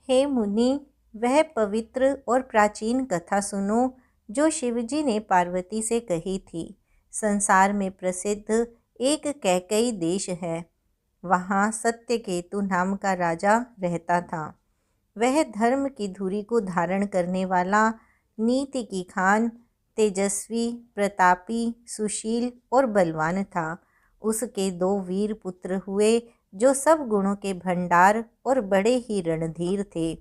हे मुनि, वह पवित्र और प्राचीन कथा सुनो जो शिवजी ने पार्वती से कही थी। संसार में प्रसिद्ध एक कैकई देश है। वहाँ सत्यकेतु नाम का राजा रहता था। वह धर्म की धुरी को धारण करने वाला, नीति की खान, तेजस्वी, प्रतापी, सुशील और बलवान था। उसके 2 वीर पुत्र हुए जो सब गुणों के भंडार और बड़े ही रणधीर थे।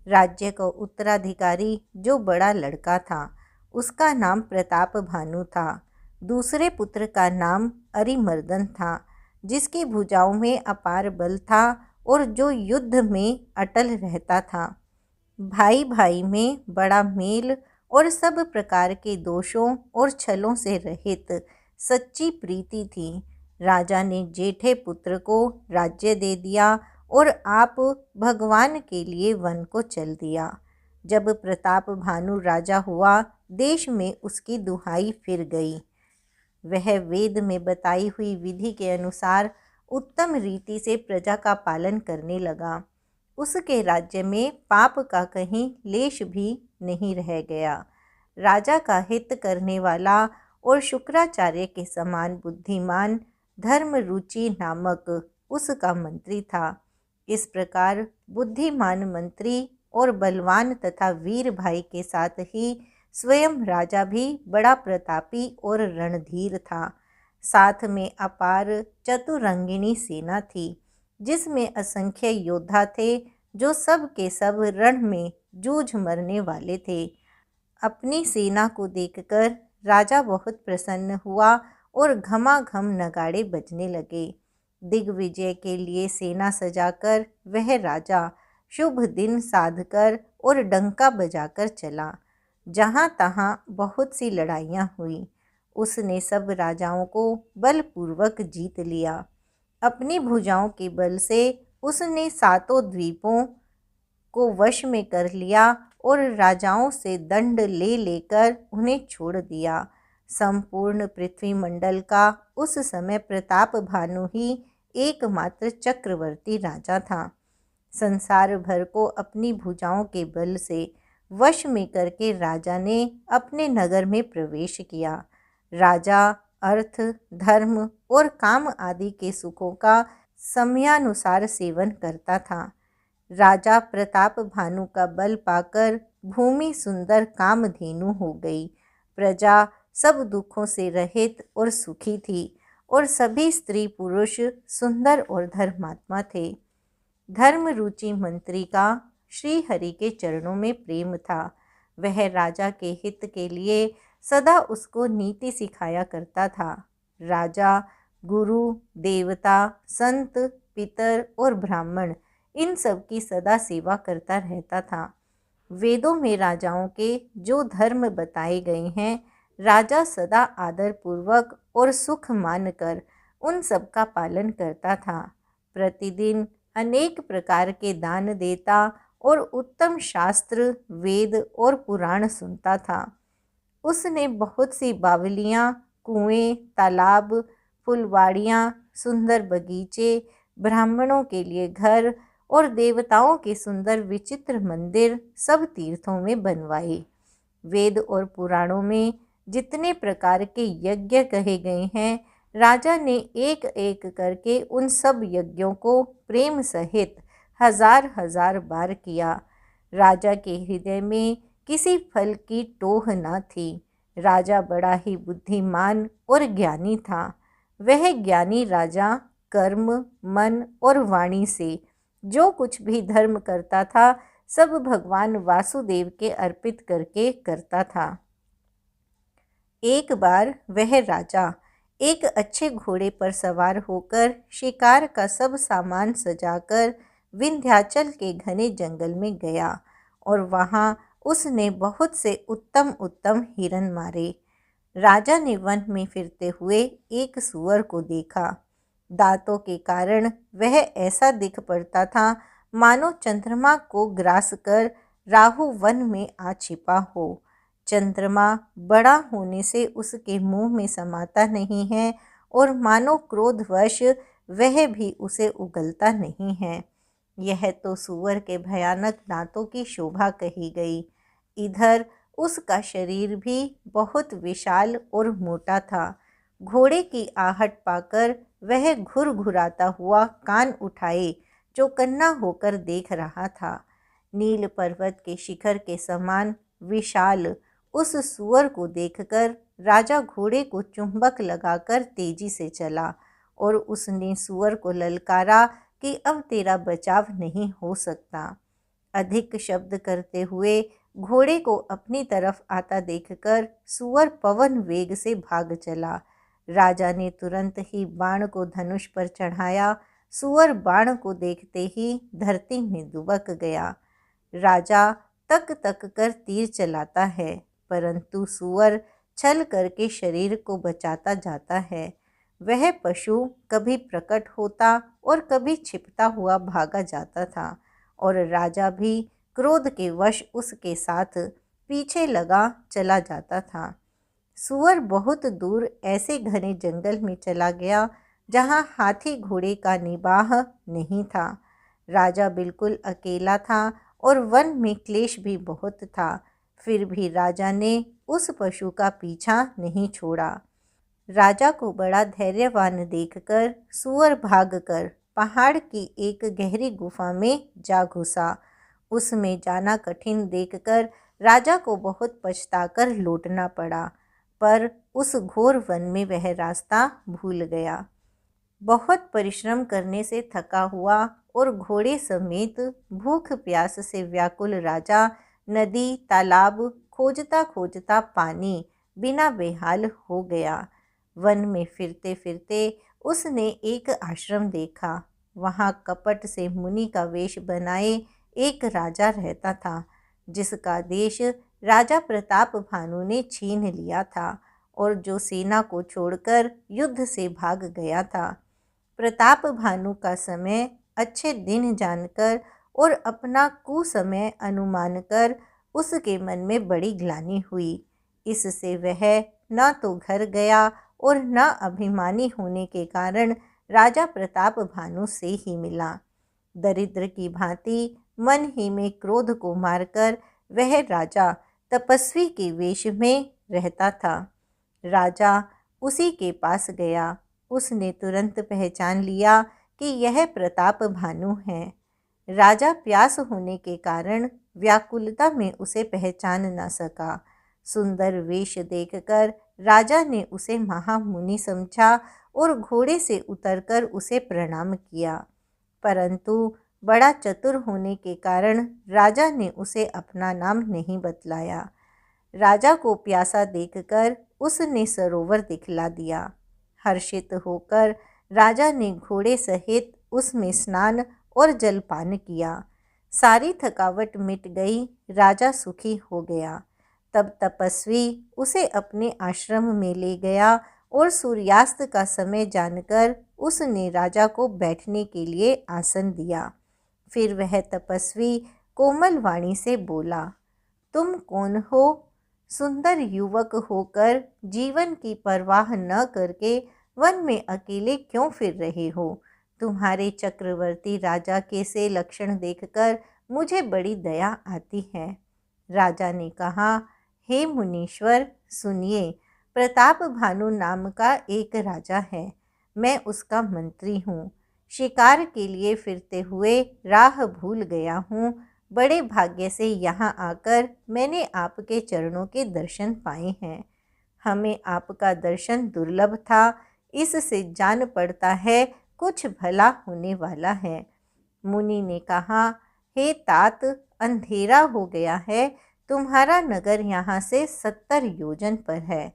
राज्य का उत्तराधिकारी जो बड़ा लड़का था, उसका नाम प्रताप भानु था। दूसरे पुत्र का नाम अरिमर्दन था, जिसकी भुजाओं में अपार बल था और जो युद्ध में अटल रहता था। भाई भाई में बड़ा मेल और सब प्रकार के दोषों और छलों से रहित सच्ची प्रीति थी। राजा ने जेठे पुत्र को राज्य दे दिया और आप भगवान के लिए वन को चल दिया। जब प्रताप भानु राजा हुआ, देश में उसकी दुहाई फिर गई। वह वेद में बताई हुई विधि के अनुसार उत्तम रीति से प्रजा का पालन करने लगा। उसके राज्य में पाप का कहीं लेश भी नहीं रह गया। राजा का हित करने वाला और शुक्राचार्य के समान बुद्धिमान धर्म रुचि नामक उसका मंत्री था। इस प्रकार बुद्धिमान मंत्री और बलवान तथा वीर भाई के साथ ही स्वयं राजा भी बड़ा प्रतापी और रणधीर था। साथ में अपार चतुरंगिणी सेना थी, जिसमें असंख्य योद्धा थे जो सब के सब रण में जूझ मरने वाले थे। अपनी सेना को देखकर राजा बहुत प्रसन्न हुआ और घमाघम नगाड़े बजने लगे। दिग्विजय के लिए सेना सजाकर वह राजा शुभ दिन साधकर और डंका बजाकर चला। जहाँ तहाँ बहुत सी लड़ाइयाँ हुई। उसने सब राजाओं को बलपूर्वक जीत लिया। अपनी भुजाओं के बल से उसने 7 द्वीपों को वश में कर लिया और राजाओं से दंड ले लेकर उन्हें छोड़ दिया। संपूर्ण पृथ्वी मंडल का उस समय प्रताप भानु ही एकमात्र चक्रवर्ती राजा था। संसार भर को अपनी भुजाओं के बल से वश में करके राजा ने अपने नगर में प्रवेश किया। राजा अर्थ, धर्म और काम आदि के सुखों का समयानुसार सेवन करता था। राजा प्रताप भानु का बल पाकर भूमि सुंदर कामधेनु हो गई। प्रजा सब दुखों से रहित और सुखी थी और सभी स्त्री पुरुष सुंदर और धर्मात्मा थे। धर्म रुचि मंत्री का श्री हरि के चरणों में प्रेम था। वह राजा के हित के लिए सदा उसको नीति सिखाया करता था। राजा गुरु, देवता, संत, पितर और ब्राह्मण इन सब की सदा सेवा करता रहता था। वेदों में राजाओं के जो धर्म बताए गए हैं, राजा सदा आदर पूर्वक और सुख मानकर उन सब का पालन करता था। प्रतिदिन अनेक प्रकार के दान देता और उत्तम शास्त्र, वेद और पुराण सुनता था। उसने बहुत सी बावलियाँ, कुएं, तालाब, फुलवाड़ियाँ, सुंदर बगीचे, ब्राह्मणों के लिए घर और देवताओं के सुंदर विचित्र मंदिर सब तीर्थों में बनवाए। वेद और पुराणों में जितने प्रकार के यज्ञ कहे गए हैं, राजा ने एक एक करके उन सब यज्ञों को प्रेम सहित 1000 बार किया। राजा के हृदय में किसी फल की टोह न थी। राजा बड़ा ही बुद्धिमान और ज्ञानी था। वह ज्ञानी राजा कर्म, मन और वाणी से जो कुछ भी धर्म करता था, सब भगवान वासुदेव के अर्पित करके करता था। एक बार वह राजा एक अच्छे घोड़े पर सवार होकर शिकार का सब सामान सजाकर विंध्याचल के घने जंगल में गया और वहाँ उसने बहुत से उत्तम उत्तम हिरन मारे। राजा ने वन में फिरते हुए एक सूअर को देखा। दांतों के कारण वह ऐसा दिख पड़ता था मानो चंद्रमा को ग्रास कर राहु वन में आ छिपा हो। चंद्रमा बड़ा होने से उसके मुंह में समाता नहीं है और मानो क्रोधवश वह भी उसे उगलता नहीं है। यह तो सूअर के भयानक दांतों की शोभा कही गई। इधर उसका शरीर भी बहुत विशाल और मोटा था। घोड़े की आहट पाकर वह घुरघुराता हुआ कान उठाए चौकन्ना होकर देख रहा था। नील पर्वत के शिखर के समान विशाल उस सूअर को देखकर राजा घोड़े को चुंबक लगाकर तेजी से चला और उसने सूअर को ललकारा कि अब तेरा बचाव नहीं हो सकता। अधिक शब्द करते हुए घोड़े को अपनी तरफ आता देखकर सूअर पवन वेग से भाग चला। राजा ने तुरंत ही बाण को धनुष पर चढ़ाया। सूअर बाण को देखते ही धरती में दुबक गया। राजा तक तक कर तीर चलाता है, परंतु सूअर छल करके शरीर को बचाता जाता है। वह पशु कभी प्रकट होता और कभी छिपता हुआ भागा जाता था और राजा भी क्रोध के वश उसके साथ पीछे लगा चला जाता था। सूअर बहुत दूर ऐसे घने जंगल में चला गया जहाँ हाथी घोड़े का निबाह नहीं था। राजा बिल्कुल अकेला था और वन में क्लेश भी बहुत था। फिर भी राजा ने उस पशु का पीछा नहीं छोड़ा। राजा को बड़ा धैर्यवान देखकर सूअर भागकर पहाड़ की एक गहरी गुफा में जा घुसा। उसमें जाना कठिन देखकर राजा को बहुत पछताकर लौटना पड़ा, पर उस घोर वन में वह रास्ता भूल गया। बहुत परिश्रम करने से थका हुआ और घोड़े समेत भूख प्यास से व्याकुल राजा नदी तालाब खोजता खोजता पानी बिना बेहाल हो गया। वन में फिरते फिरते उसने एक आश्रम देखा। वहाँ कपट से मुनि का वेश बनाए एक राजा रहता था, जिसका देश राजा प्रताप भानु ने छीन लिया था और जो सेना को छोड़कर युद्ध से भाग गया था। प्रताप भानु का समय अच्छे दिन जानकर और अपना कुसमय अनुमान कर उसके मन में बड़ी ग्लानि हुई। इससे वह न तो घर गया और न अभिमानी होने के कारण राजा प्रताप भानु से ही मिला। दरिद्र की भांति मन ही में क्रोध को मारकर वह राजा तपस्वी के वेश में रहता था। राजा उसी के पास गया। उसने तुरंत पहचान लिया कि यह प्रताप भानु है। राजा प्यास होने के कारण व्याकुलता में उसे पहचान न सका। सुंदर वेश देखकर राजा ने उसे महामुनि समझा और घोड़े से उतरकर उसे प्रणाम किया, परंतु बड़ा चतुर होने के कारण राजा ने उसे अपना नाम नहीं बतलाया। राजा को प्यासा देखकर उसने सरोवर दिखला दिया। हर्षित होकर राजा ने घोड़े सहित उसमें स्नान और जलपान किया। सारी थकावट मिट गई। राजा सुखी हो गया। तब तपस्वी उसे अपने आश्रम में ले गया और सूर्यास्त का समय जानकर उसने राजा को बैठने के लिए आसन दिया। फिर वह तपस्वी कोमल वाणी से बोला, तुम कौन हो? सुंदर युवक होकर जीवन की परवाह न करके वन में अकेले क्यों फिर रहे हो? तुम्हारे चक्रवर्ती राजा के से लक्षण देखकर मुझे बड़ी दया आती है। राजा ने कहा, हे मुनीश्वर, सुनिए, प्रताप भानु नाम का एक राजा है। मैं उसका मंत्री हूँ। शिकार के लिए फिरते हुए राह भूल गया हूँ। बड़े भाग्य से यहाँ आकर मैंने आपके चरणों के दर्शन पाए हैं। हमें आपका दर्शन दुर्लभ था। इससे जान पड़ता है कुछ भला होने वाला है। मुनि ने कहा, हे तात, अंधेरा हो गया है। तुम्हारा नगर यहाँ से 70 योजन पर है।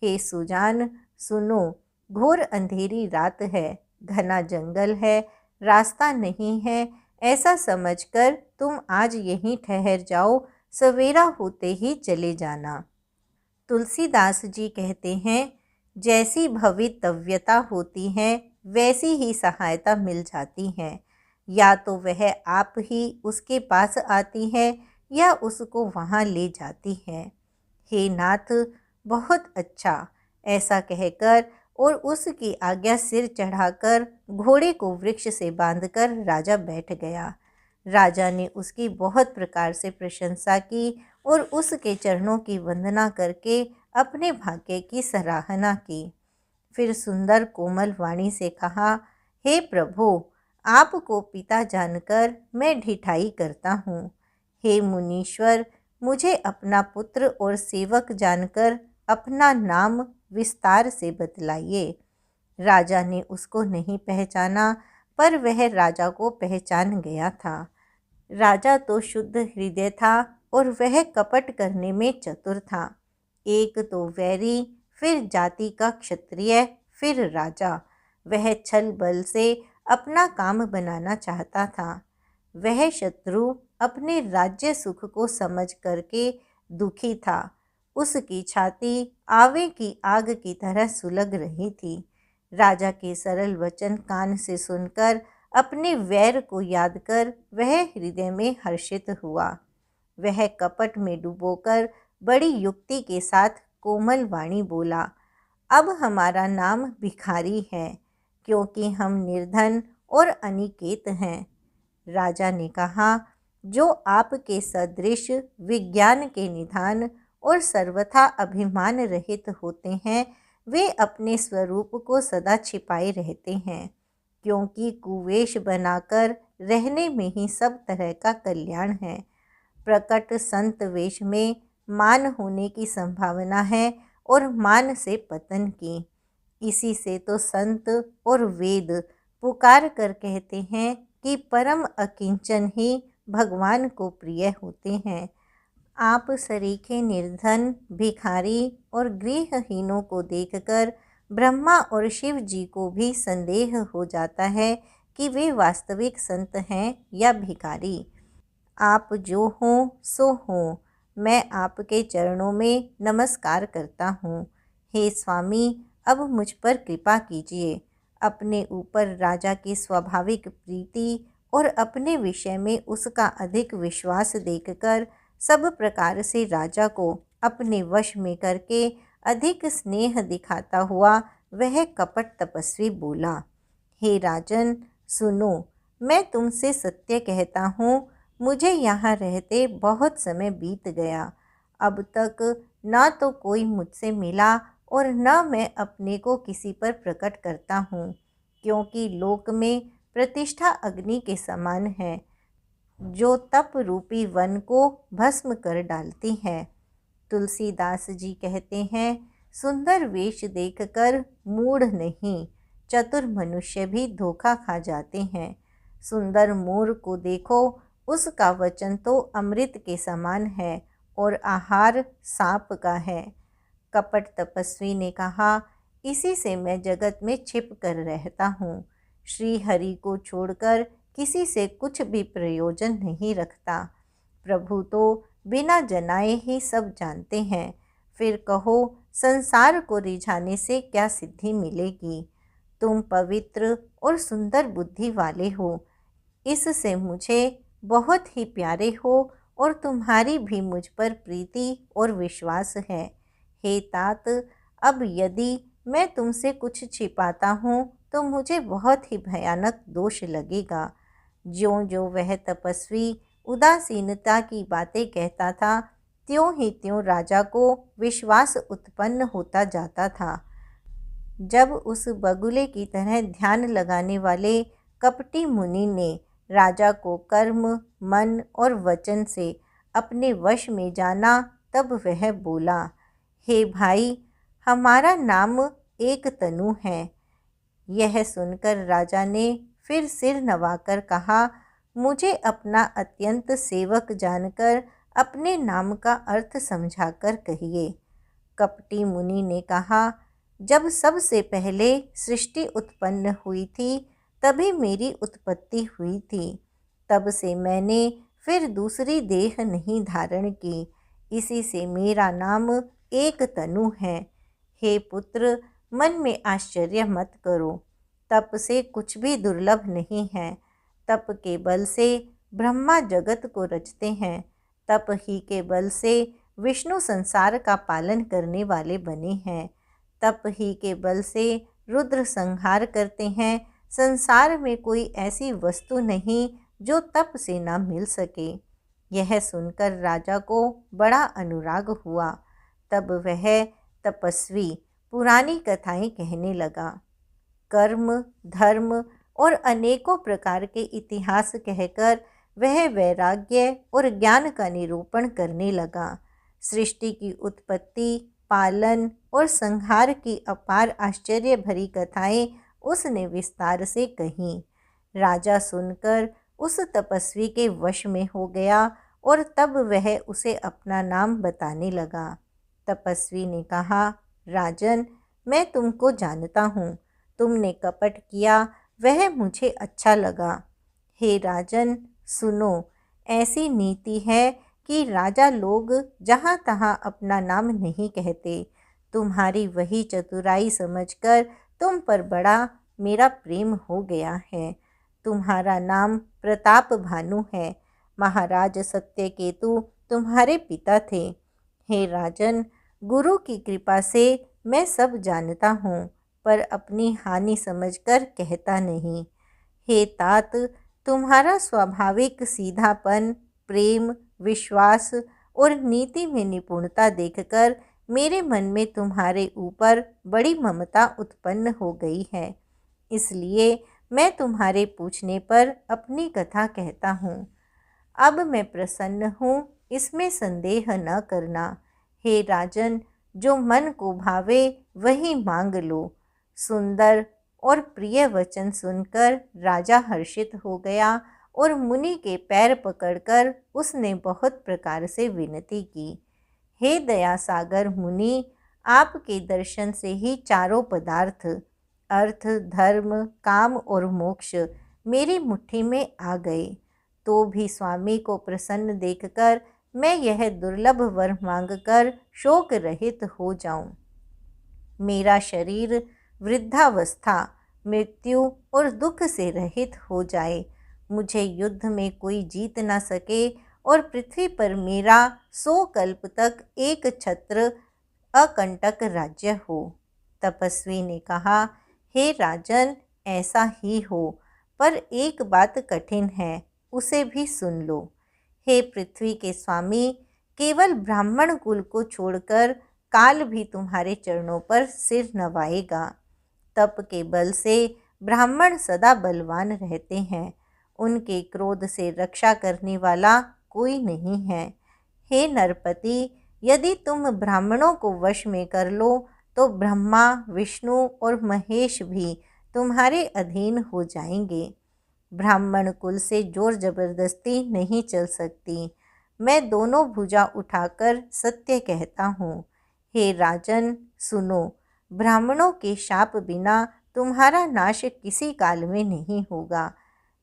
हे सुजान, सुनो, घोर अंधेरी रात है, घना जंगल है, रास्ता नहीं है। ऐसा समझकर तुम आज यहीं ठहर जाओ, सवेरा होते ही चले जाना। तुलसीदास जी कहते हैं, जैसी भवितव्यता होती है वैसी ही सहायता मिल जाती है। या तो वह आप ही उसके पास आती है या उसको वहाँ ले जाती है। हे नाथ, बहुत अच्छा। ऐसा कहकर और उसकी आज्ञा सिर चढ़ाकर घोड़े को वृक्ष से बांधकर राजा बैठ गया। राजा ने उसकी बहुत प्रकार से प्रशंसा की और उसके चरणों की वंदना करके अपने भाग्य की सराहना की। फिर सुंदर कोमल वाणी से कहा, हे प्रभु, आपको पिता जानकर मैं ढिठाई करता हूँ। हे मुनीश्वर, मुझे अपना पुत्र और सेवक जानकर अपना नाम विस्तार से बतलाइए। राजा ने उसको नहीं पहचाना, पर वह राजा को पहचान गया था। राजा तो शुद्ध हृदय था और वह कपट करने में चतुर था। एक तो वैरी, फिर जाति का क्षत्रिय, फिर राजा। वह छल बल से अपना काम बनाना चाहता था। वह शत्रु अपने राज्य सुख को समझ करके दुखी था। उसकी छाती आवे की आग की तरह सुलग रही थी। राजा के सरल वचन कान से सुनकर अपने वैर को याद कर वह हृदय में हर्षित हुआ। वह कपट में डुबोकर बड़ी युक्ति के साथ कोमल वाणी बोला, अब हमारा नाम भिखारी है, क्योंकि हम निर्धन और अनिकेत हैं। राजा ने कहा, जो आपके सदृश विज्ञान के निधान और सर्वथा अभिमान रहित होते हैं, वे अपने स्वरूप को सदा छिपाए रहते हैं, क्योंकि कुवेश बनाकर रहने में ही सब तरह का कल्याण है। प्रकट संत वेश में मान होने की संभावना है और मान से पतन की। इसी से तो संत और वेद पुकार कर कहते हैं कि परम अकिंचन ही भगवान को प्रिय होते हैं। आप सरीखे निर्धन, भिखारी और गृहहीनों को देखकर ब्रह्मा और शिव जी को भी संदेह हो जाता है कि वे वास्तविक संत हैं या भिखारी। आप जो हों सो हों, मैं आपके चरणों में नमस्कार करता हूँ। हे स्वामी, अब मुझ पर कृपा कीजिए। अपने ऊपर राजा की स्वाभाविक प्रीति और अपने विषय में उसका अधिक विश्वास देखकर सब प्रकार से राजा को अपने वश में करके अधिक स्नेह दिखाता हुआ वह कपट तपस्वी बोला, हे राजन, सुनो, मैं तुमसे सत्य कहता हूँ, मुझे यहाँ रहते बहुत समय बीत गया। अब तक ना तो कोई मुझसे मिला और न मैं अपने को किसी पर प्रकट करता हूँ, क्योंकि लोक में प्रतिष्ठा अग्नि के समान है, जो तप रूपी वन को भस्म कर डालती है। तुलसीदास जी कहते हैं, सुंदर वेश देखकर मूढ़ नहीं, चतुर मनुष्य भी धोखा खा जाते हैं। सुंदर मोर को देखो, उसका वचन तो अमृत के समान है और आहार सांप का है। कपट तपस्वी ने कहा, इसी से मैं जगत में छिप कर रहता हूँ। श्री हरि को छोड़कर किसी से कुछ भी प्रयोजन नहीं रखता। प्रभु तो बिना जनाए ही सब जानते हैं। फिर कहो, संसार को रिझाने से क्या सिद्धि मिलेगी? तुम पवित्र और सुंदर बुद्धि वाले हो, इससे मुझे बहुत ही प्यारे हो और तुम्हारी भी मुझ पर प्रीति और विश्वास है। हे तात, अब यदि मैं तुमसे कुछ छिपाता हूँ तो मुझे बहुत ही भयानक दोष लगेगा। ज्यों ज्यों वह तपस्वी उदासीनता की बातें कहता था, त्यों ही त्यों राजा को विश्वास उत्पन्न होता जाता था। जब उस बगुले की तरह ध्यान लगाने वाले कपटी मुनि ने राजा को कर्म, मन और वचन से अपने वश में जाना, तब वह बोला, हे भाई, हमारा नाम एक तनु है। यह सुनकर राजा ने फिर सिर नवाकर कहा, मुझे अपना अत्यंत सेवक जानकर अपने नाम का अर्थ समझाकर कहिए। कपटी मुनि ने कहा, जब सबसे पहले सृष्टि उत्पन्न हुई थी, तभी मेरी उत्पत्ति हुई थी। तब से मैंने फिर दूसरी देह नहीं धारण की। इसी से मेरा नाम एक तनु है। हे पुत्र, मन में आश्चर्य मत करो। तप से कुछ भी दुर्लभ नहीं है। तप के बल से ब्रह्मा जगत को रचते हैं। तप ही के बल से विष्णु संसार का पालन करने वाले बने हैं। तप ही के बल से रुद्र संहार करते हैं। संसार में कोई ऐसी वस्तु नहीं जो तप से न मिल सके। यह सुनकर राजा को बड़ा अनुराग हुआ। तब वह तपस्वी पुरानी कथाएं कहने लगा। कर्म, धर्म और अनेकों प्रकार के इतिहास कहकर वह वैराग्य और ज्ञान का निरूपण करने लगा। सृष्टि की उत्पत्ति, पालन और संहार की अपार आश्चर्य भरी कथाएं उसने विस्तार से कहीं। राजा सुनकर उस तपस्वी के वश में हो गया और तब वह उसे अपना नाम बताने लगा। तपस्वी ने कहा, राजन, मैं तुमको जानता हूँ। तुमने कपट किया, वह मुझे अच्छा लगा। हे राजन, सुनो, ऐसी नीति है कि राजा लोग जहाँ तहाँ अपना नाम नहीं कहते। तुम्हारी वही चतुराई समझकर तुम पर बड़ा मेरा प्रेम हो गया है। तुम्हारा नाम प्रताप भानु है। महाराज सत्यकेतु तुम्हारे पिता थे। हे राजन, गुरु की कृपा से मैं सब जानता हूँ, पर अपनी हानि समझकर कहता नहीं। हे तात, तुम्हारा स्वाभाविक सीधापन, प्रेम, विश्वास और नीति में निपुणता देखकर मेरे मन में तुम्हारे ऊपर बड़ी ममता उत्पन्न हो गई है। इसलिए मैं तुम्हारे पूछने पर अपनी कथा कहता हूँ। अब मैं प्रसन्न हूँ, इसमें संदेह न करना। हे राजन, जो मन को भावे वही मांग लो। सुंदर और प्रिय वचन सुनकर राजा हर्षित हो गया और मुनि के पैर पकड़कर उसने बहुत प्रकार से विनती की। हे दया सागर मुनि, आपके दर्शन से ही चारों पदार्थ अर्थ, धर्म, काम और मोक्ष मेरी मुट्ठी में आ गए। तो भी स्वामी को प्रसन्न देखकर मैं यह दुर्लभ वर मांगकर शोक रहित हो जाऊं। मेरा शरीर वृद्धावस्था, मृत्यु और दुख से रहित हो जाए। मुझे युद्ध में कोई जीत न सके और पृथ्वी पर मेरा 100 कल्प तक एक छत्र अकंटक राज्य हो। तपस्वी ने कहा, हे राजन, ऐसा ही हो, पर एक बात कठिन है, उसे भी सुन लो। हे पृथ्वी के स्वामी, केवल ब्राह्मण कुल को छोड़कर काल भी तुम्हारे चरणों पर सिर नवाएगा। तप के बल से ब्राह्मण सदा बलवान रहते हैं। उनके क्रोध से रक्षा करने वाला कोई नहीं है। हे नरपति, यदि तुम ब्राह्मणों को वश में कर लो तो ब्रह्मा, विष्णु और महेश भी तुम्हारे अधीन हो जाएंगे। ब्राह्मण कुल से जोर जबरदस्ती नहीं चल सकती। मैं दोनों भुजा उठाकर सत्य कहता हूँ। हे राजन, सुनो, ब्राह्मणों के शाप बिना तुम्हारा नाश किसी काल में नहीं होगा।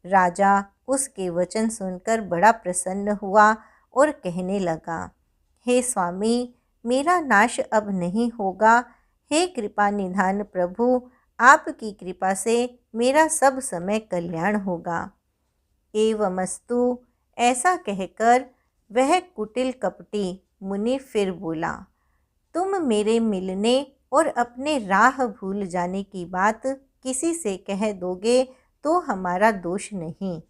राजा उसके वचन सुनकर बड़ा प्रसन्न हुआ और कहने लगा, हे स्वामी, मेरा नाश अब नहीं होगा। हे कृपा निधान प्रभु, आपकी कृपा से मेरा सब समय कल्याण होगा। एवमस्तु, ऐसा कहकर वह कुटिल कपटी मुनि फिर बोला, तुम मेरे मिलने और अपने राह भूल जाने की बात किसी से कह दोगे तो हमारा दोष नहीं।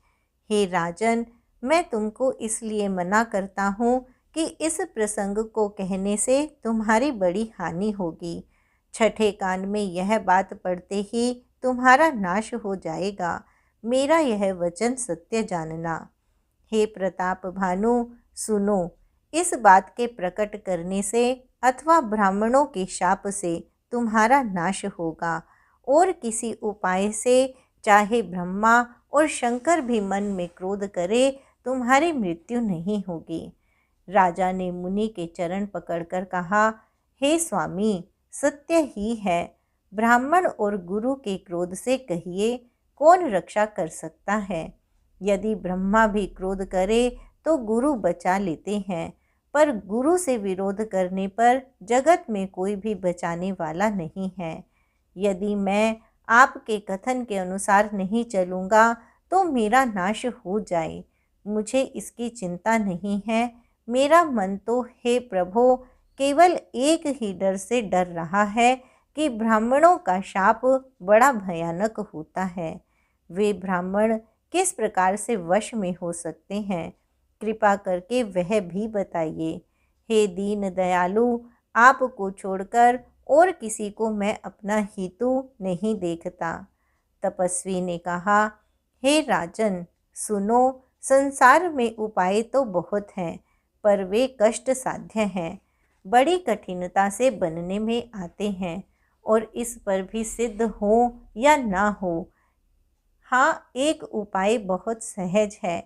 हे राजन, मैं तुमको इसलिए मना करता हूँ कि इस प्रसंग को कहने से तुम्हारी बड़ी हानि होगी। छठे कान में यह बात पढ़ते ही तुम्हारा नाश हो जाएगा। मेरा यह वचन सत्य जानना। हे प्रताप भानु, सुनो, इस बात के प्रकट करने से अथवा ब्राह्मणों के शाप से तुम्हारा नाश होगा और किसी उपाय से चाहे ब्रह्मा और शंकर भी मन में क्रोध करे तुम्हारी मृत्यु नहीं होगी। राजा ने मुनि के चरण पकड़कर कहा, हे स्वामी, सत्य ही है। ब्राह्मण और गुरु के क्रोध से कहिए कौन रक्षा कर सकता है। यदि ब्रह्मा भी क्रोध करे तो गुरु बचा लेते हैं, पर गुरु से विरोध करने पर जगत में कोई भी बचाने वाला नहीं है। यदि मैं आपके कथन के अनुसार नहीं चलूँगा तो मेरा नाश हो जाए। मुझे इसकी चिंता नहीं है। मेरा मन तो हे प्रभो केवल एक ही डर से डर रहा है कि ब्राह्मणों का शाप बड़ा भयानक होता है। वे ब्राह्मण किस प्रकार से वश में हो सकते हैं, कृपा करके वह भी बताइए। हे दीन दयालु, आपको छोड़कर और किसी को मैं अपना हितु नहीं देखता। तपस्वी ने कहा, हे राजन, सुनो, संसार में उपाय तो बहुत हैं, पर वे कष्ट साध्य हैं, बड़ी कठिनता से बनने में आते हैं, और इस पर भी सिद्ध हो या ना हो। हाँ, एक उपाय बहुत सहज है,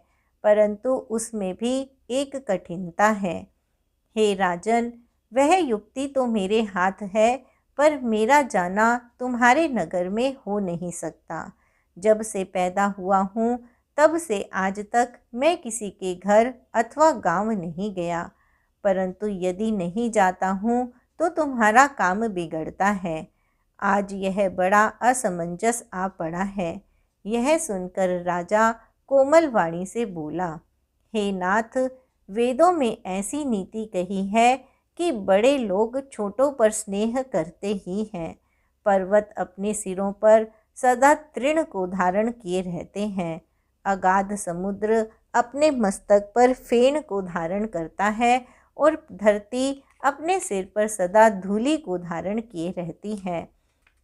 परंतु उसमें भी एक कठिनता है। हे राजन, वह युक्ति तो मेरे हाथ है, पर मेरा जाना तुम्हारे नगर में हो नहीं सकता। जब से पैदा हुआ हूँ तब से आज तक मैं किसी के घर अथवा गांव नहीं गया, परंतु यदि नहीं जाता हूँ तो तुम्हारा काम बिगड़ता है। आज यह बड़ा असमंजस आ पड़ा है। यह सुनकर राजा कोमल वाणी से बोला, हे नाथ, वेदों में ऐसी नीति कही है कि बड़े लोग छोटों पर स्नेह करते ही हैं। पर्वत अपने सिरों पर सदा तृण को धारण किए रहते हैं। अगाध समुद्र अपने मस्तक पर फेन को धारण करता है, और धरती अपने सिर पर सदा धूलि को धारण किए रहती है।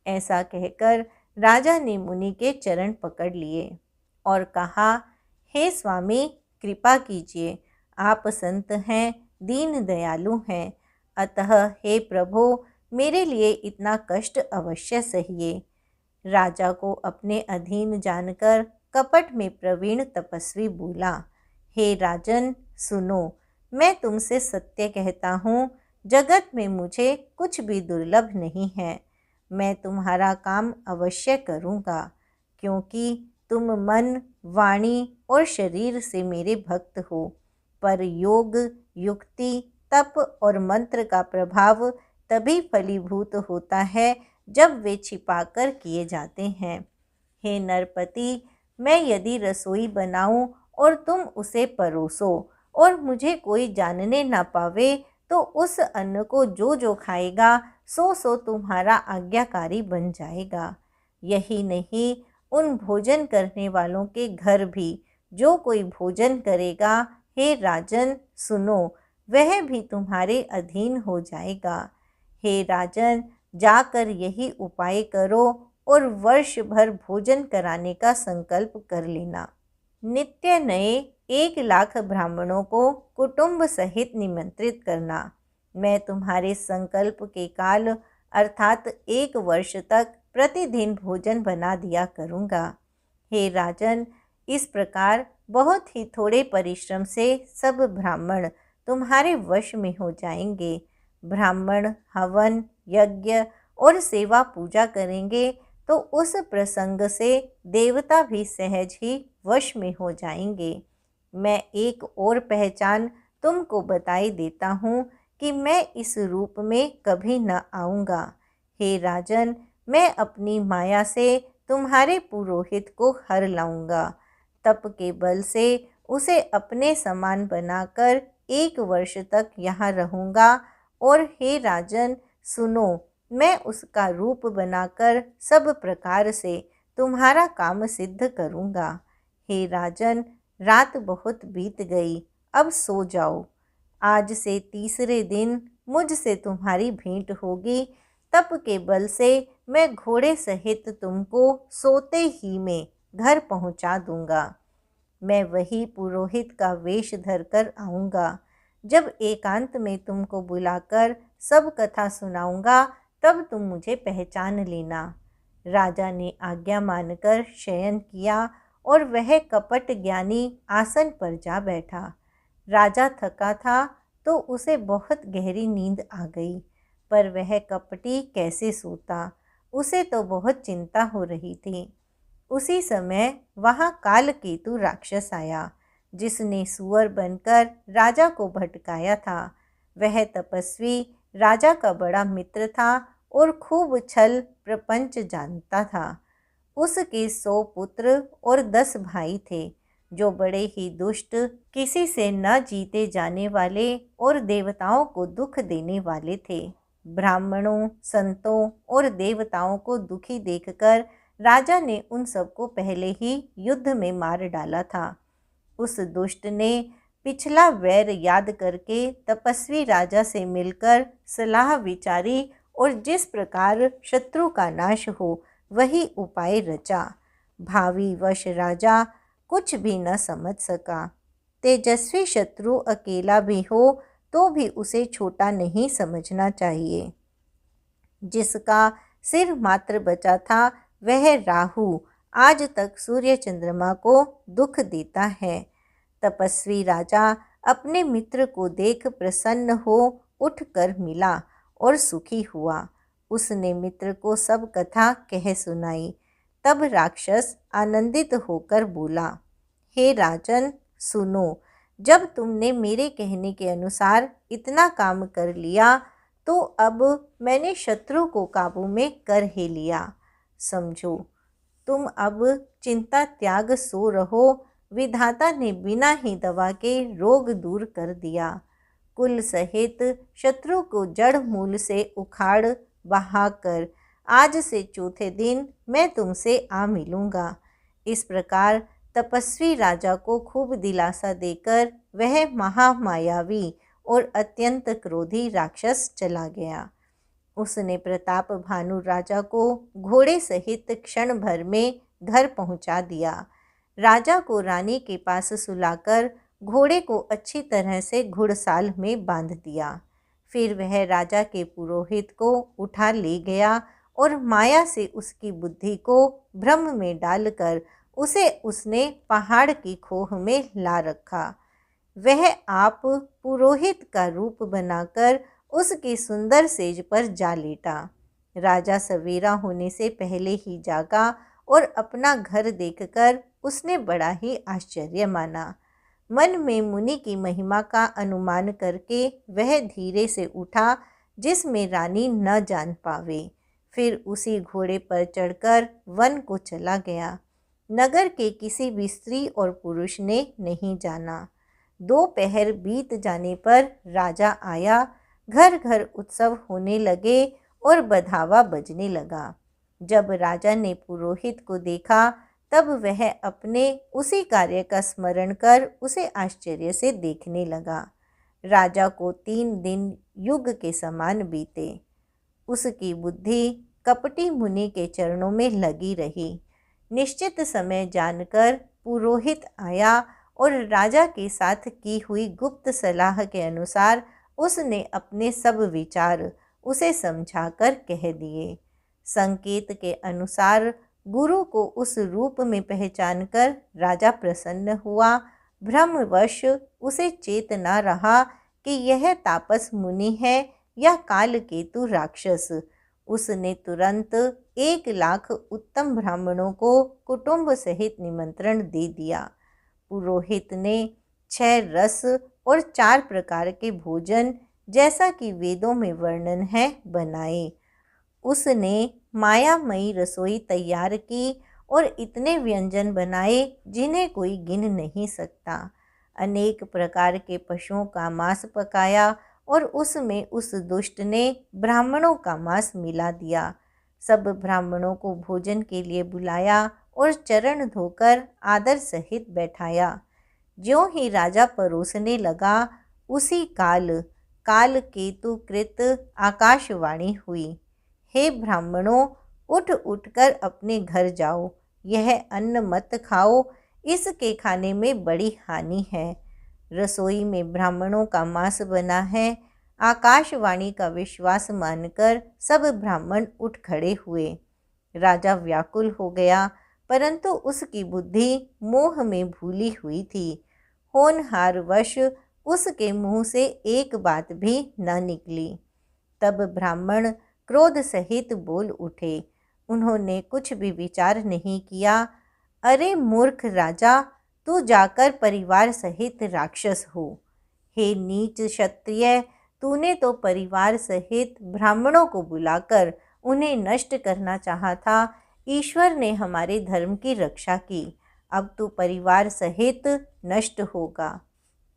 ऐसा कहकर राजा ने मुनि के चरण पकड़ लिए और कहा, हे स्वामी, कृपा कीजिए, आप संत हैं, दीन दयालु हैं, अतः हे प्रभो, मेरे लिए इतना कष्ट अवश्य सहिए। राजा को अपने अधीन जानकर कपट में प्रवीण तपस्वी बोला, हे राजन, सुनो, मैं तुमसे सत्य कहता हूँ, जगत में मुझे कुछ भी दुर्लभ नहीं है। मैं तुम्हारा काम अवश्य करूँगा, क्योंकि तुम मन, वाणी और शरीर से मेरे भक्त हो, पर योग, युक्ति, तप और मंत्र का प्रभाव तभी फलीभूत होता है जब वे छिपाकर किए जाते हैं। हे नरपति, मैं यदि रसोई बनाऊं और तुम उसे परोसो और मुझे कोई जानने ना पावे, तो उस अन्न को जो जो खाएगा सो सो तुम्हारा आज्ञाकारी बन जाएगा। यही नहीं, उन भोजन करने वालों के घर भी जो कोई भोजन करेगा, हे राजन, सुनो, वह भी तुम्हारे अधीन हो जाएगा। हे राजन, जाकर यही उपाय करो और वर्ष भर भोजन कराने का संकल्प कर लेना। नित्य नए 1,00,000 ब्राह्मणों को कुटुंब सहित निमंत्रित करना। मैं तुम्हारे संकल्प के काल अर्थात 1 वर्ष तक प्रतिदिन भोजन बना दिया करूँगा। हे राजन, इस प्रकार बहुत ही थोड़े परिश्रम से सब ब्राह्मण तुम्हारे वश में हो जाएंगे। ब्राह्मण हवन, यज्ञ और सेवा पूजा करेंगे तो उस प्रसंग से देवता भी सहज ही वश में हो जाएंगे। मैं एक और पहचान तुमको बताई देता हूँ कि मैं इस रूप में कभी न आऊँगा। हे राजन, मैं अपनी माया से तुम्हारे पुरोहित को हर लाऊंगा। तप के बल से उसे अपने समान बनाकर 1 वर्ष तक यहाँ रहूँगा। और हे राजन, सुनो, मैं उसका रूप बनाकर सब प्रकार से तुम्हारा काम सिद्ध करूँगा। हे राजन, रात बहुत बीत गई, अब सो जाओ। आज से तीसरे दिन मुझसे तुम्हारी भेंट होगी। तप के बल से मैं घोड़े सहित तुमको सोते ही में घर पहुंचा दूंगा। मैं वही पुरोहित का वेश धरकर आऊँगा। जब एकांत में तुमको बुलाकर सब कथा सुनाऊंगा, तब तुम मुझे पहचान लेना। राजा ने आज्ञा मानकर शयन किया और वह कपट ज्ञानी आसन पर जा बैठा। राजा थका था तो उसे बहुत गहरी नींद आ गई, पर वह कपटी कैसे सोता, उसे तो बहुत चिंता हो रही थी। उसी समय वहाँ कालकेतु राक्षस आया, जिसने सूअर बनकर राजा को भटकाया था। वह तपस्वी राजा का बड़ा मित्र था और खूब छल प्रपंच जानता था। उसके 100 पुत्र और 10 भाई थे, जो बड़े ही दुष्ट, किसी से न जीते जाने वाले और देवताओं को दुख देने वाले थे। ब्राह्मणों, संतों और देवताओं को दुखी देखकर राजा ने उन सबको पहले ही युद्ध में मार डाला था। उस दुष्ट ने पिछला वैर याद करके तपस्वी राजा से मिलकर सलाह विचारी और जिस प्रकार शत्रु का नाश हो वही उपाय रचा। भावी वश राजा कुछ भी न समझ सका। तेजस्वी शत्रु अकेला भी हो तो भी उसे छोटा नहीं समझना चाहिए। जिसका सिर मात्र बचा था वह राहु आज तक सूर्य चंद्रमा को दुख देता है। तपस्वी राजा अपने मित्र को देख प्रसन्न हो उठकर मिला और सुखी हुआ। उसने मित्र को सब कथा कह सुनाई। तब राक्षस आनंदित होकर बोला, हे राजन सुनो, जब तुमने मेरे कहने के अनुसार इतना काम कर लिया तो अब मैंने शत्रु को काबू में कर ही लिया। समझो, तुम अब चिंता त्याग सो रहो। विधाता ने बिना ही दवा के रोग दूर कर दिया। कुल सहित शत्रु को जड़ मूल से उखाड़ बहाकर आज से चौथे दिन मैं तुमसे आ मिलूँगा। इस प्रकार तपस्वी राजा को खूब दिलासा देकर वह महामायावी और अत्यंत क्रोधी राक्षस चला गया। उसने प्रताप भानु राजा को घोड़े सहित क्षण भर में घर पहुंचा दिया। राजा को रानी के पास सुलाकर घोड़े को अच्छी तरह से घुड़साल में बांध दिया। फिर वह राजा के पुरोहित को उठा ले गया और माया से उसकी बुद्धि को भ्रम में डालकर उसे उसने पहाड़ की खोह में ला रखा। वह आप पुरोहित का रूप बनाकर उसकी सुंदर सेज पर जा लेटा। राजा सवेरा होने से पहले ही जागा और अपना घर देखकर उसने बड़ा ही आश्चर्य माना। मन में मुनि की महिमा का अनुमान करके वह धीरे से उठा जिसमें रानी न जान पावे। फिर उसी घोड़े पर चढ़कर वन को चला गया। नगर के किसी भी स्त्री और पुरुष ने नहीं जाना। दोपहर बीत जाने पर राजा आया। घर घर उत्सव होने लगे और बधावा बजने लगा। जब राजा ने पुरोहित को देखा तब वह अपने उसी कार्य का स्मरण कर उसे आश्चर्य से देखने लगा। राजा को 3 दिन युग के समान बीते। उसकी बुद्धि कपटी मुनि के चरणों में लगी रही। निश्चित समय जानकर पुरोहित आया और राजा के साथ की हुई गुप्त सलाह के अनुसार उसने अपने सब विचार उसे समझाकर कह दिए। संकेत के अनुसार गुरु को उस रूप में पहचानकर राजा प्रसन्न हुआ। भ्रमवश उसे चेत न रहा कि यह तापस मुनि है या कालकेतु राक्षस। उसने तुरंत 1 लाख उत्तम ब्राह्मणों को कुटुंब सहित निमंत्रण दे दिया। पुरोहित ने 6 रस और 4 प्रकार के भोजन जैसा कि वेदों में वर्णन है बनाए। उसने मायामयी रसोई तैयार की और इतने व्यंजन बनाए जिन्हें कोई गिन नहीं सकता। अनेक प्रकार के पशुओं का मांस पकाया और उसमें उस दुष्ट ने ब्राह्मणों का मांस मिला दिया। सब ब्राह्मणों को भोजन के लिए बुलाया और चरण धोकर आदर सहित बैठाया। ज्यों ही राजा परोसने लगा उसी काल केतु कृत आकाशवाणी हुई, हे ब्राह्मणों, उठ उठकर अपने घर जाओ। यह अन्न मत खाओ, इसके खाने में बड़ी हानि है। रसोई में ब्राह्मणों का मांस बना है। आकाशवाणी का विश्वास मानकर सब ब्राह्मण उठ खड़े हुए। राजा व्याकुल हो गया, परंतु उसकी बुद्धि मोह में भूली हुई थी। होनहारवश उसके मुंह से एक बात भी न निकली। तब ब्राह्मण क्रोध सहित बोल उठे। उन्होंने कुछ भी विचार नहीं किया। अरे मूर्ख राजा, तू जाकर परिवार सहित राक्षस हो। हे नीच क्षत्रिय, तूने तो परिवार सहित ब्राह्मणों को बुलाकर उन्हें नष्ट करना चाहा था। ईश्वर ने हमारे धर्म की रक्षा की, अब तू परिवार सहित नष्ट होगा।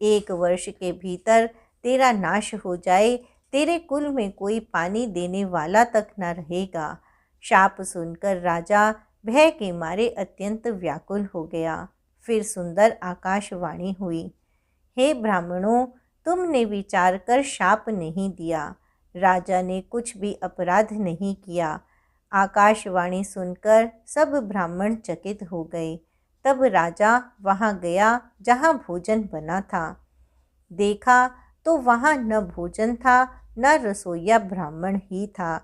1 वर्ष के भीतर तेरा नाश हो जाए। तेरे कुल में कोई पानी देने वाला तक न रहेगा। शाप सुनकर राजा भय के मारे अत्यंत व्याकुल हो गया। फिर सुंदर आकाशवाणी हुई, हे ब्राह्मणों, तुमने विचार कर शाप नहीं दिया। राजा ने कुछ भी अपराध नहीं किया। आकाशवाणी सुनकर सब ब्राह्मण चकित हो गए। तब राजा वहाँ गया जहाँ भोजन बना था। देखा तो वहाँ न भोजन था न रसोइया ब्राह्मण ही था।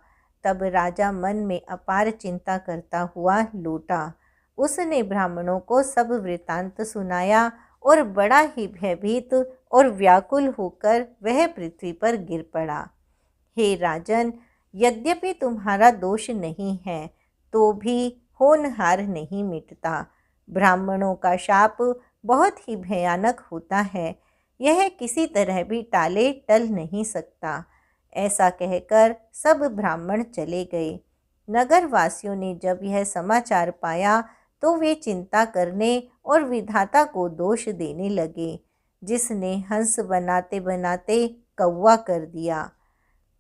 तब राजा मन में अपार चिंता करता हुआ लौटा। उसने ब्राह्मणों को सब वृतांत सुनाया और बड़ा ही भयभीत और व्याकुल होकर वह पृथ्वी पर गिर पड़ा। हे राजन, यद्यपि तुम्हारा दोष नहीं है तो भी होनहार नहीं मिटता। ब्राह्मणों का शाप बहुत ही भयानक होता है, यह किसी तरह भी टाले टल नहीं सकता। ऐसा कहकर सब ब्राह्मण चले गए। नगर वासियों ने जब यह समाचार पाया तो वे चिंता करने और विधाता को दोष देने लगे, जिसने हंस बनाते बनाते कौवा कर दिया।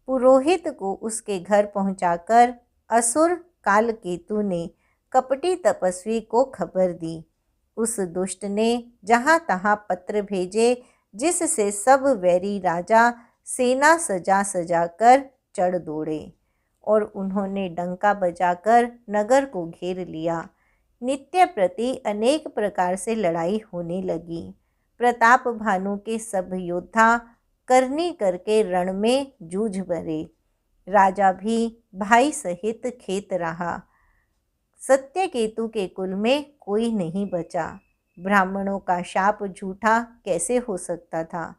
पुरोहित को उसके घर पहुंचाकर असुर कालकेतु ने कपटी तपस्वी को खबर दी। उस दुष्ट ने जहाँ तहाँ पत्र भेजे, जिससे सब वैरी राजा सेना सजा सजा कर चढ़ दौड़े और उन्होंने डंका बजाकर नगर को घेर लिया। नित्य प्रति अनेक प्रकार से लड़ाई होने लगी। प्रताप भानु के सब योद्धा करनी करके रण में जूझ भरे। राजा भी भाई सहित खेत रहा। सत्यकेतु के कुल में कोई नहीं बचा। ब्राह्मणों का शाप झूठा कैसे हो सकता था।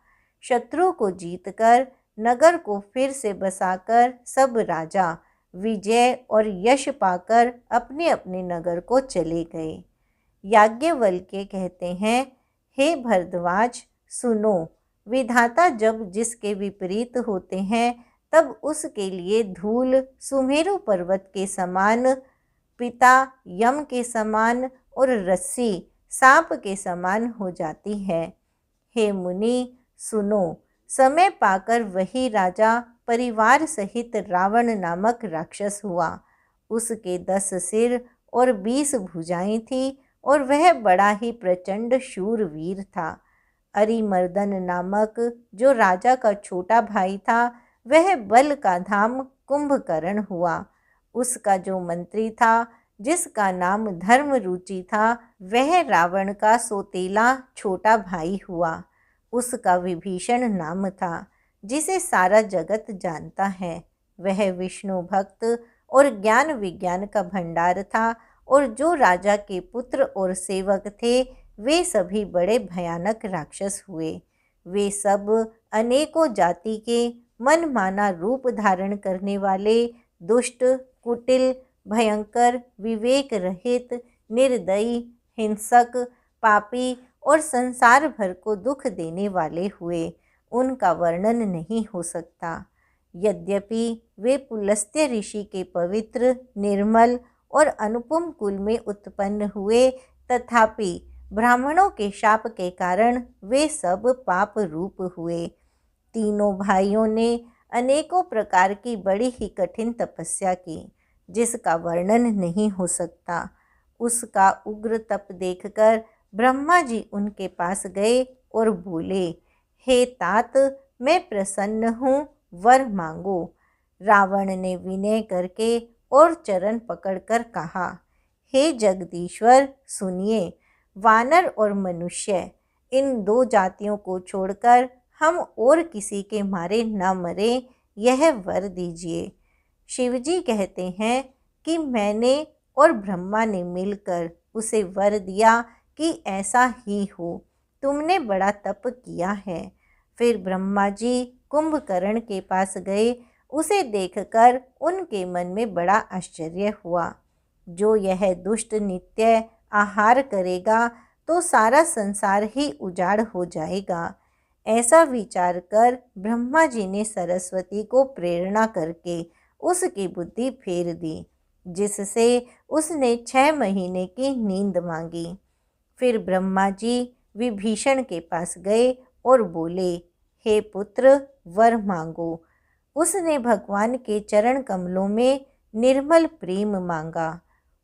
शत्रु को जीतकर नगर को फिर से बसाकर सब राजा विजय और यश पाकर अपने अपने नगर को चले गए। याज्ञवल्क्य कहते हैं, हे भरद्वाज, सुनो, विधाता जब जिसके विपरीत होते हैं तब उसके लिए धूल सुमेरु पर्वत के समान, पिता यम के समान और रस्सी सांप के समान हो जाती है। हे मुनि, सुनो, समय पाकर वही राजा परिवार सहित रावण नामक राक्षस हुआ। उसके 10 सिर और 20 भुजाएं थी और वह बड़ा ही प्रचंड शूरवीर था। अरिमर्दन नामक जो राजा का छोटा भाई था, वह बल का धाम कुंभकर्ण हुआ। उसका जो मंत्री था, जिसका नाम धर्मरुचि था, वह रावण का सोतेला छोटा भाई हुआ। उसका विभीषण नाम था, जिसे सारा जगत जानता है। वह विष्णु भक्त और ज्ञान विज्ञान का भंडार था और जो राजा के पुत्र और सेवक थे, वे सभी बड़े भयानक राक्षस हुए। वे सब अनेकों जाति के मनमाना रूप धारण करने वाले, दुष्ट, कुटिल, भयंकर, विवेक रहित, निर्दयी, हिंसक, पापी और संसार भर को दुख देने वाले हुए। उनका वर्णन नहीं हो सकता। यद्यपि वे पुलस्त्य ऋषि के पवित्र, निर्मल और अनुपम कुल में उत्पन्न हुए, तथापि ब्राह्मणों के शाप के कारण वे सब पाप रूप हुए। तीनों भाइयों ने अनेकों प्रकार की बड़ी ही कठिन तपस्या की, जिसका वर्णन नहीं हो सकता। उसका उग्र तप देखकर ब्रह्मा जी उनके पास गए और बोले, हे तात, मैं प्रसन्न हूँ, वर मांगो। रावण ने विनय करके और चरण पकड़कर कहा, हे जगदीश्वर, सुनिए, वानर और मनुष्य, इन 2 जातियों को छोड़कर हम और किसी के मारे न मरे, यह वर दीजिए। शिवजी कहते हैं कि मैंने और ब्रह्मा ने मिलकर उसे वर दिया कि ऐसा ही हो। तुमने बड़ा तप किया है। फिर ब्रह्मा जी कुंभकर्ण के पास गए। उसे देखकर उनके मन में बड़ा आश्चर्य हुआ। जो यह दुष्ट नित्य आहार करेगा तो सारा संसार ही उजाड़ हो जाएगा। ऐसा विचार कर ब्रह्मा जी ने सरस्वती को प्रेरणा करके उसकी बुद्धि फेर दी, जिससे उसने 6 महीने की नींद मांगी। फिर ब्रह्मा जी विभीषण के पास गए और बोले, हे पुत्र, वर मांगो। उसने भगवान के चरण कमलों में निर्मल प्रेम मांगा।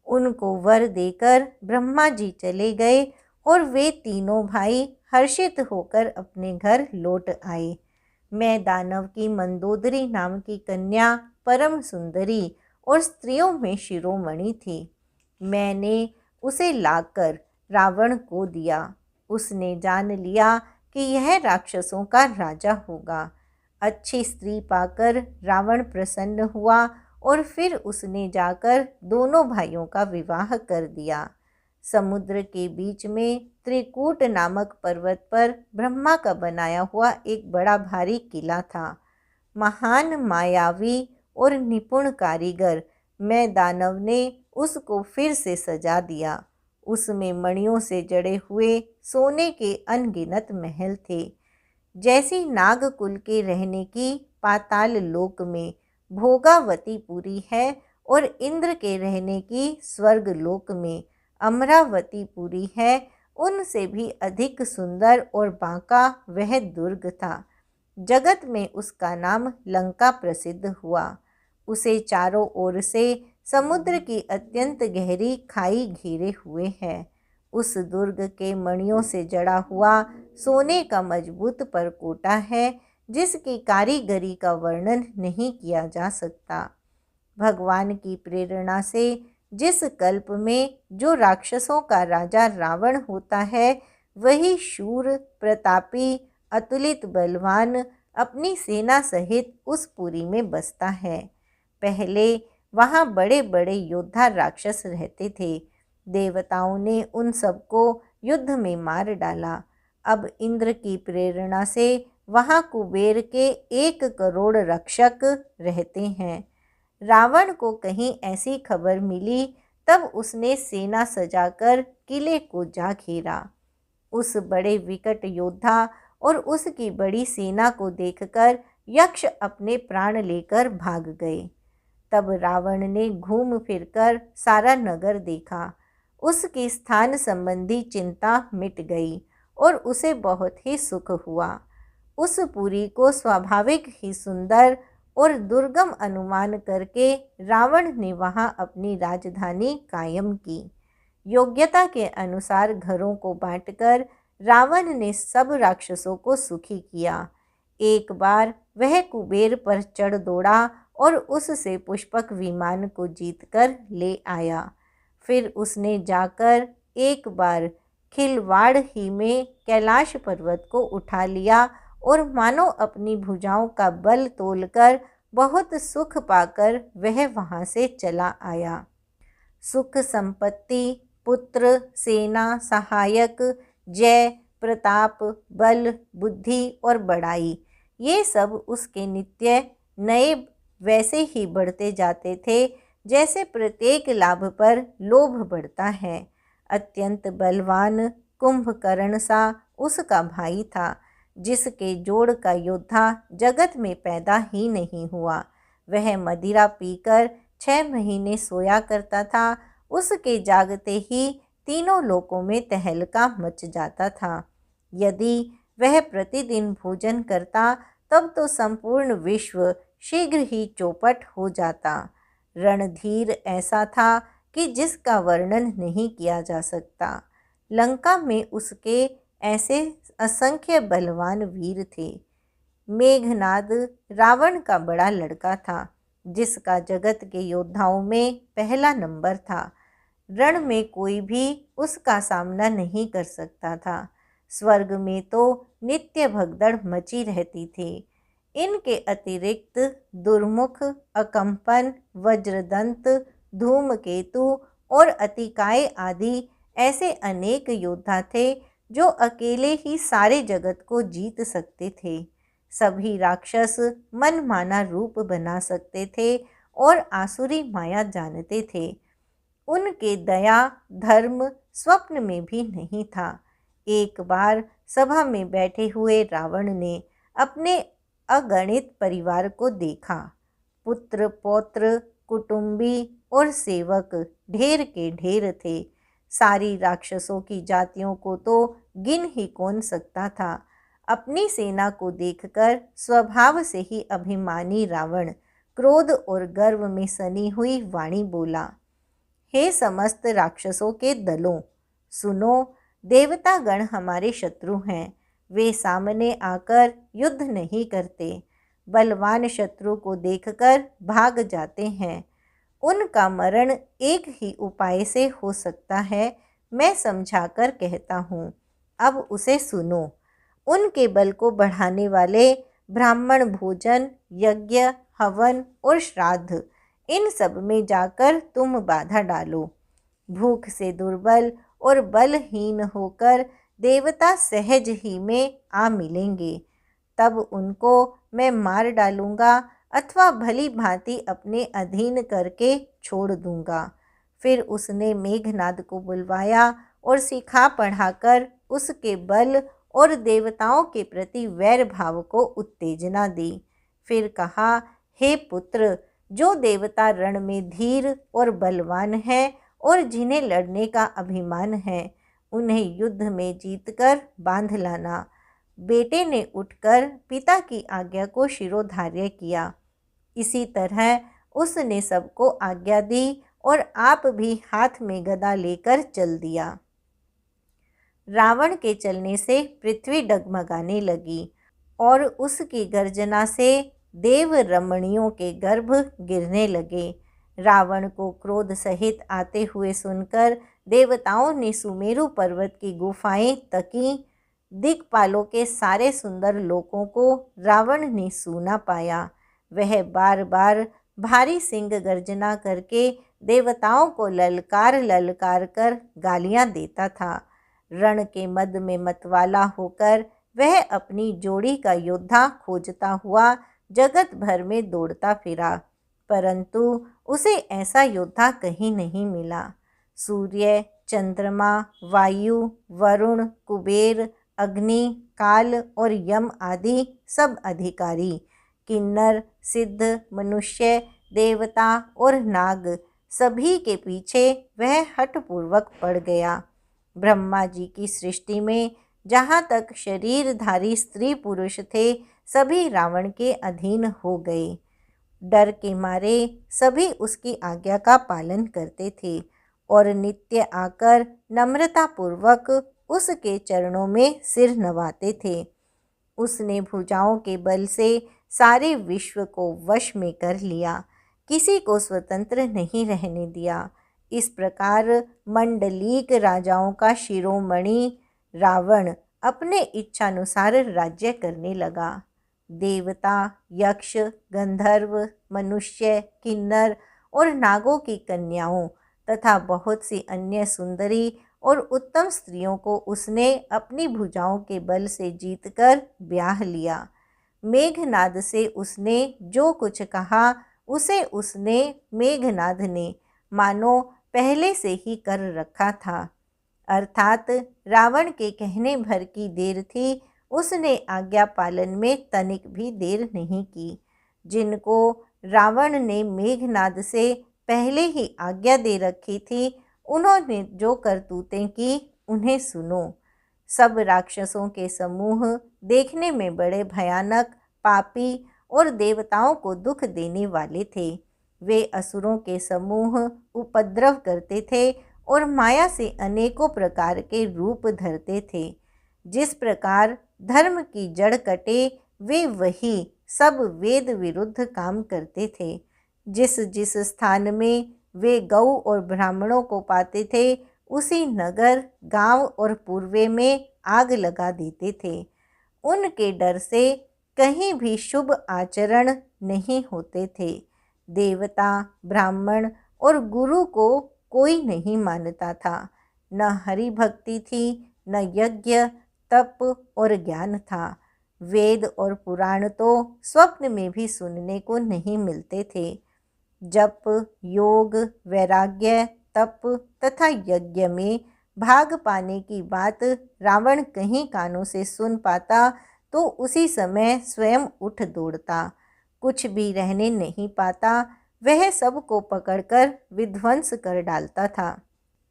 उनको वर देकर ब्रह्मा जी चले गए और वे तीनों भाई हर्षित होकर अपने घर लौट आए। मैं दानव की मंदोदरी नाम की कन्या परम सुंदरी और स्त्रियों में शिरोमणि थी। मैंने उसे लाकर रावण को दिया। उसने जान लिया कि यह राक्षसों का राजा होगा। अच्छी स्त्री पाकर रावण प्रसन्न हुआ और फिर उसने जाकर दोनों भाइयों का विवाह कर दिया। समुद्र के बीच में त्रिकूट नामक पर्वत पर ब्रह्मा का बनाया हुआ एक बड़ा भारी किला था। महान मायावी और निपुण कारीगर मैं दानव ने उसको फिर से सजा दिया। उसमें मणियों से जड़े हुए सोने के अनगिनत महल थे। जैसी नागकुल के रहने की पाताल लोक में भोगावतीपुरी है और इंद्र के रहने की स्वर्ग लोक में अमरावतीपुरी है, उनसे भी अधिक सुंदर और बांका वह दुर्ग था। जगत में उसका नाम लंका प्रसिद्ध हुआ। उसे चारों ओर से समुद्र की अत्यंत गहरी खाई घेरे हुए है। उस दुर्ग के मणियों से जड़ा हुआ सोने का मजबूत परकोटा है, जिसकी कारीगरी का वर्णन नहीं किया जा सकता। भगवान की प्रेरणा से जिस कल्प में जो राक्षसों का राजा रावण होता है, वही शूर प्रतापी अतुलित बलवान अपनी सेना सहित उस पुरी में बसता है। पहले वहाँ बड़े बड़े योद्धा राक्षस रहते थे। देवताओं ने उन सबको युद्ध में मार डाला। अब इंद्र की प्रेरणा से वहाँ कुबेर के 1 करोड़ रक्षक रहते हैं। रावण को कहीं ऐसी खबर मिली, तब उसने सेना सजाकर किले को जा घेरा। उस बड़े विकट योद्धा और उसकी बड़ी सेना को देखकर यक्ष अपने प्राण लेकर भाग गए। तब रावण ने घूम फिरकर सारा नगर देखा। उसकी स्थान संबंधी चिंता मिट गई और उसे बहुत ही सुख हुआ। उस पुरी को स्वाभाविक ही सुंदर और दुर्गम अनुमान करके रावण ने वहाँ अपनी राजधानी कायम की। योग्यता के अनुसार घरों को बांटकर रावण ने सब राक्षसों को सुखी किया। एक बार वह कुबेर पर चढ़ दौड़ा और उससे पुष्पक विमान को जीतकर ले आया। फिर उसने जाकर एक बार खिलवाड़ ही में कैलाश पर्वत को उठा लिया और मानो अपनी भुजाओं का बल तोलकर बहुत सुख पाकर वह वहाँ से चला आया। सुख संपत्ति, पुत्र, सेना, सहायक, जय, प्रताप, बल, बुद्धि और बड़ाई, ये सब उसके नित्य नए वैसे ही बढ़ते जाते थे जैसे प्रत्येक लाभ पर लोभ बढ़ता है। अत्यंत बलवान कुंभकर्ण सा उसका भाई था, जिसके जोड़ का योद्धा जगत में पैदा ही नहीं हुआ। वह मदिरा पीकर 6 महीने सोया करता था। उसके जागते ही तीनों लोकों में तहलका मच जाता था। यदि वह प्रतिदिन भोजन करता तब तो संपूर्ण विश्व शीघ्र ही चौपट हो जाता। रणधीर ऐसा था कि जिसका वर्णन नहीं किया जा सकता। लंका में उसके ऐसे असंख्य बलवान वीर थे। मेघनाद रावण का बड़ा लड़का था, जिसका जगत के योद्धाओं में पहला नंबर था। रण में कोई भी उसका सामना नहीं कर सकता था। स्वर्ग में तो नित्य भगदड़ मची रहती थी। इनके अतिरिक्त दुर्मुख, अकंपन, वज्रदंत, धूमकेतु और अतिकाय आदि ऐसे अनेक योद्धा थे जो अकेले ही सारे जगत को जीत सकते थे। सभी राक्षस मनमाना रूप बना सकते थे और आसुरी माया जानते थे। उनके दया धर्म स्वप्न में भी नहीं था। एक बार सभा में बैठे हुए रावण ने अपने अगणित परिवार को देखा। पुत्र, पौत्र, कुटुंबी और सेवक ढेर के ढेर थे। सारी राक्षसों की जातियों को तो गिन ही कौन सकता था। अपनी सेना को देखकर स्वभाव से ही अभिमानी रावण क्रोध और गर्व में सनी हुई वाणी बोला, हे समस्त राक्षसों के दलों, सुनो, देवता गण हमारे शत्रु हैं। वे सामने आकर युद्ध नहीं करते, बलवान शत्रु को देखकर भाग जाते हैं। उनका मरण एक ही उपाय से हो सकता है, मैं समझाकर कहता हूँ, अब उसे सुनो। उनके बल को बढ़ाने वाले ब्राह्मण भोजन, यज्ञ, हवन और श्राद्ध, इन सब में जाकर तुम बाधा डालो। भूख से दुर्बल और बलहीन होकर देवता सहज ही में आ मिलेंगे, तब उनको मैं मार डालूंगा अथवा भली भांति अपने अधीन करके छोड़ दूंगा। फिर उसने मेघनाद को बुलवाया और सिखा पढ़ाकर उसके बल और देवताओं के प्रति वैर भाव को उत्तेजना दी। फिर कहा, हे पुत्र, जो देवता रण में धीर और बलवान है और जिन्हें लड़ने का अभिमान है, उन्हें युद्ध में जीतकर बांध लाना। बेटे ने उठकर पिता की आज्ञा को शिरोधार्य किया। इसी तरह उसने सबको आज्ञा दी और आप भी हाथ में गदा लेकर चल दिया। रावण के चलने से पृथ्वी डगमगाने लगी और उसकी गर्जना से देव रमणियों के गर्भ गिरने लगे। रावण को क्रोध सहित आते हुए सुनकर देवताओं ने सुमेरु पर्वत की गुफाएं तकी। दिक्पालों के सारे सुंदर लोकों को रावण ने सूना पाया। वह बार बार भारी सिंह गर्जना करके देवताओं को ललकार ललकार कर गालियां देता था। रण के मद में मतवाला होकर वह अपनी जोड़ी का योद्धा खोजता हुआ जगत भर में दौड़ता फिरा, परंतु उसे ऐसा योद्धा कहीं नहीं मिला। सूर्य, चंद्रमा, वायु, वरुण, कुबेर, अग्नि, काल और यम आदि सब अधिकारी, किन्नर, सिद्ध, मनुष्य, देवता और नाग, सभी के पीछे वह हठपूर्वक पड़ गया। ब्रह्मा जी की सृष्टि में जहाँ तक शरीरधारी स्त्री पुरुष थे, सभी रावण के अधीन हो गए। डर के मारे सभी उसकी आज्ञा का पालन करते थे और नित्य आकर नम्रतापूर्वक उसके चरणों में सिर नवाते थे। उसने भुजाओं के बल से सारे विश्व को वश में कर लिया, किसी को स्वतंत्र नहीं रहने दिया। इस प्रकार मंडलीक राजाओं का शिरोमणि रावण अपने इच्छानुसार राज्य करने लगा। देवता, यक्ष, गंधर्व, मनुष्य, किन्नर और नागों की कन्याओं तथा बहुत सी अन्य सुंदरी और उत्तम स्त्रियों को उसने अपनी भुजाओं के बल से जीतकर ब्याह लिया। मेघनाद से उसने जो कुछ कहा, उसे उसने मेघनाद ने मानो पहले से ही कर रखा था, अर्थात रावण के कहने भर की देर थी। उसने आज्ञा पालन में तनिक भी देर नहीं की। जिनको रावण ने मेघनाद से पहले ही आज्ञा दे रखी थी, उन्होंने जो करतूतें की, उन्हें सुनो। सब राक्षसों के समूह देखने में बड़े भयानक, पापी और देवताओं को दुख देने वाले थे। वे असुरों के समूह उपद्रव करते थे और माया से अनेकों प्रकार के रूप धरते थे। जिस प्रकार धर्म की जड़ कटे, वे वही सब वेद विरुद्ध काम करते थे। जिस जिस स्थान में वे गौ और ब्राह्मणों को पाते थे, उसी नगर, गांव और पूर्वे में आग लगा देते थे। उनके डर से कहीं भी शुभ आचरण नहीं होते थे। देवता, ब्राह्मण और गुरु को कोई नहीं मानता था। न हरि भक्ति थी, न यज्ञ, तप और ज्ञान था। वेद और पुराण तो स्वप्न में भी सुनने को नहीं मिलते थे। जप, योग, वैराग्य, तप तथा यज्ञ में भाग पाने की बात रावण कहीं कानों से सुन पाता तो उसी समय स्वयं उठ दौड़ता। कुछ भी रहने नहीं पाता, वह सबको पकड़कर विध्वंस कर डालता था।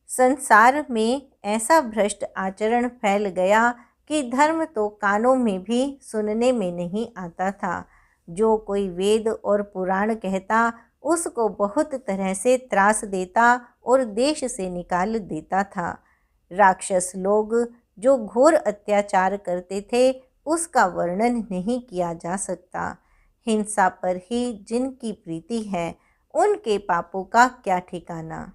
संसार में ऐसा भ्रष्ट आचरण फैल गया कि धर्म तो कानों में भी सुनने में नहीं आता था। जो कोई वेद और पुराण कहता, उसको बहुत तरह से त्रास देता और देश से निकाल देता था। राक्षस लोग जो घोर अत्याचार करते थे उसका वर्णन नहीं किया जा सकता। हिंसा पर ही जिनकी प्रीति है उनके पापों का क्या ठिकाना।